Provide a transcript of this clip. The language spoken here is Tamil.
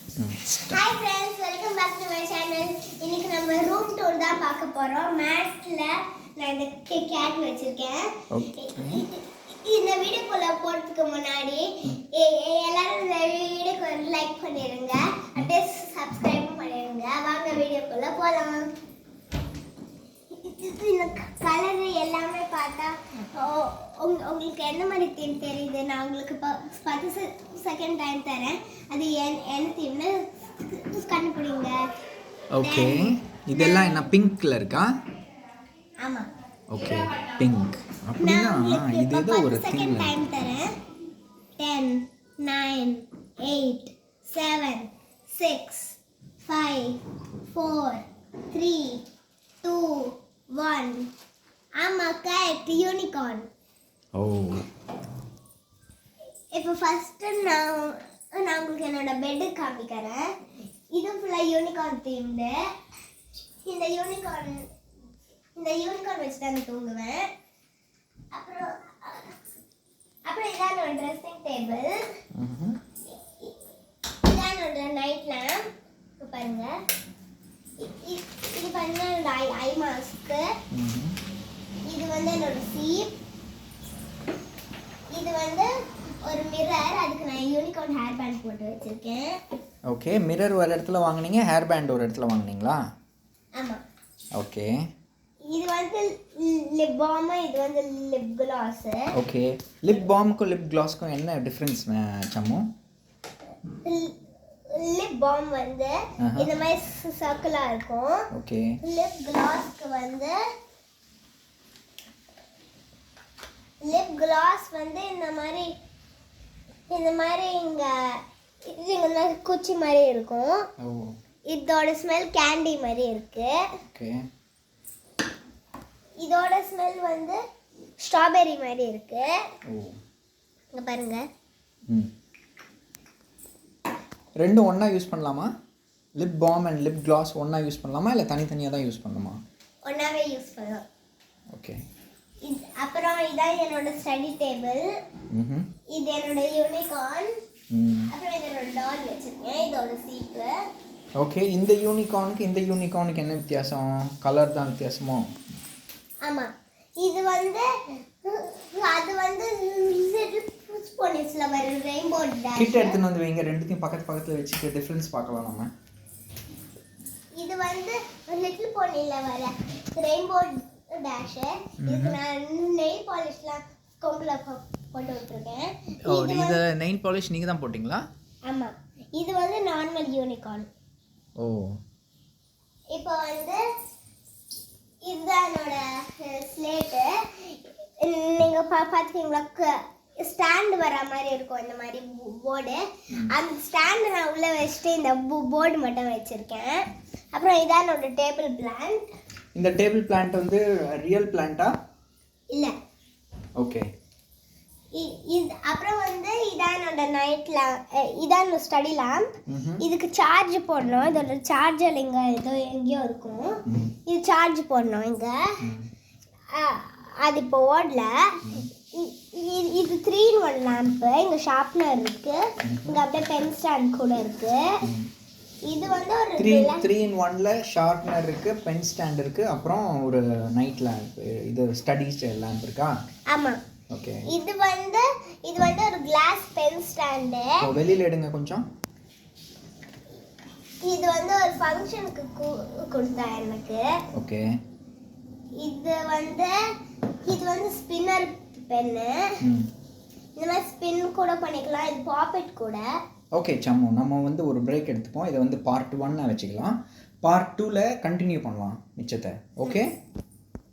Hi friends, welcome back to my channel. இன்னைக்கு நம்ம ரூம் டூர் தான் பார்க்க போறோம். மேட்ல நான் இந்த கேட் வச்சிருக்கேன். இந்த வீடியோக்குள்ள போறதுக்கு முன்னாடி எல்லாரும் இந்த வீடியோக்கு லைக் பண்ணிருங்க, அப்படியே சப்ஸ்கிரைப் பண்ணிருங்க. வாங்க வீடியோக்குள்ள போலாம். இந்த கலர் எல்லாமே பார்த்தா உங்களுக்கு என்ன மாதிரி தீம் தெரியுது? நான் உங்களுக்கு 10 செகண்ட் டைம் தரேன். அது என்ன தீம்னு கண்டுபிடிங்க. ஓகே, இதெல்லாம் என்ன பிங்க்ல இருக்கா? ஆமா. Okay, pink. அப்படினா இது ஏதோ ஒரு செகண்ட் டைம் தரேன். 10 9 8 7 6 5 4 3 2 1. ஆமா, கரெக்ட், யூனிகார்ன். ஓ, இப்போ ஃபர்ஸ்ட் நான் உங்களுக்கு என்னோட பெட் காமிக்கிறேன். இது ஃபுல்லா யூனிகார்ன் தீம்டு. இந்த யூனிகார்ன் வச்சு தான் நான் தூங்குவேன். அப்புறம் இதான் என்னோட ட்ரெஸ்ஸிங் டேபிள். இதான் என்னோட நைட் லேம்ப். பாருங்க, இது பாருங்க என்னோட ஐ மாஸ்க். இது வந்து என்னோட சீப். இது வந்து ஒரு மிரர். அதுக்கு நான் யூனிகார்ன் ஹேர் பேண்ட் போட்டு வச்சிருக்கேன். ஓகே, மிரர் ஒரு இடத்துல வாங்குனீங்க, ஹேர் பேண்ட் ஒரு இடத்துல வாங்குனீங்களா? ஆமா. ஓகே, இது வந்து லிப் பாம், இது வந்து லிப் கிளாஸ். ஓகே, லிப் பாம்க்கும் லிப் கிளாஸ்க்கும் என்ன டிஃபரன்ஸ் சம்மு? லிப் பாம் வந்து இந்த மாதிரி சர்க்கிளா இருக்கும். ஓகே, லிப் கிளாஸ்க்கு வந்து இந்த மாதிரி இங்க குச்சி மாதிரி இருக்கும். இதோட ஸ்மெல் கேண்டி மாதிரி இருக்கு. ஓகே, இதோட ஸ்மெல் வந்து ஸ்ட்ராபெரி மாதிரி இருக்கு. இங்க பாருங்க. ரெண்டும் ஒண்ணா யூஸ் பண்ணலாமா? Lip balm and lip gloss ஒண்ணா யூஸ் பண்ணலாமா இல்ல தனித்தனியா தான் யூஸ் பண்ணணுமா? ஒண்ணாவே யூஸ் பண்ணலாம். ஓகே, அப்புறம் இதான் என்னோட ஸ்டடி டேபிள். இது என்னோட யூனிகார்ன். அப்புறம் என்னோட டால் வச்சிருக்கேன். இதோட சீப். ஓகே, இந்த யூனிகார்னுக்கு என்ன வித்தியாசம்? கலர் தான் வித்தியாசமோ? ஆமா, இது வந்து அது வந்து போனிஸ்ல வர ரெயின்போ டாஷ். கிட்ட எடுத்துட்டு வந்து வைங்க, ரெண்டுத்தையும் பக்கத்துல வச்சுட்டு டிஃபரன்ஸ் பார்க்கலாம் நம்ம. இது வந்து லிட்டில் போனில வர ரெயின்போ டாஷ். இதுக்கு நான் நெயில் பாலிஷ்லாம் கொம்புல போட்டு விட்டுருக்கேன். இது நெயில் பாலிஷ் நீங்க தான் போட்டீங்களா? ஆமா. இது வந்து நார்மல் யூனிகார்ன். ஓ, இப்போ வந்து இதுதான் என்னோட ஸ்லேட்டு. நீங்க பாத்தீங்களா, ஸ்டாண்ட் வர மாதிரி இருக்கும் இந்த மாதிரி போர்டு. அந்த ஸ்டாண்ட் நான் உள்ள வச்சுட்டு இந்த போர்டு மட்டும் வச்சிருக்கேன். அப்புறம் இதான் என்னோட டேபிள் பிளான்ட். இந்த டேபிள் பிளான்ட் வந்து ரியல் பிளான்ட்டா? இல்ல. ஓகே, அப்புறம் வந்து இதான் என்னோட நைட் லேம்ப். இதான் என்னோட ஸ்டடி லேம்ப். இதுக்கு சார்ஜ் போடணும். இதோட சார்ஜர் எங்கேயோ இருக்கும். இது சார்ஜ் போடணும் இங்க. அது இப்போ ஓடல. இது 3-in-1 லேம்ப். இங்க ஷார்ப்னர் இருக்கு. இங்க அப்படியே பென் ஸ்டாண்ட் கூட இருக்கு. இது வந்து ஒரு 3-in-1ல ஷார்ப்னர் இருக்கு, பென் ஸ்டாண்ட் இருக்கு, அப்புறம் ஒரு நைட் லேம்ப். இது ஸ்டடி லேம்ப் இருக்கா? ஆமா. ஓகே, இது வந்து ஒரு கிளாஸ் பென் ஸ்டாண்ட். வெளியில எடுங்க கொஞ்சம். இது வந்து ஒரு ஃபங்க்ஷனுக்கு கொடுத்தா எனக்கு. ஓகே, இது வந்து ஸ்பின்னர் பென்னு. இந்த மாதிரி ஸ்பின் கூட பண்ணிக்கலாம். இது பாப்பெட் கூட. ஓகே சம்மு, நம்ம வந்து ஒரு பிரேக் எடுத்துப்போம். இதை வந்து பார்ட் 1 வச்சுக்கலாம். பார்ட் 2ல கண்டினியூ பண்ணலாம் மிச்சத்தை. ஓகே.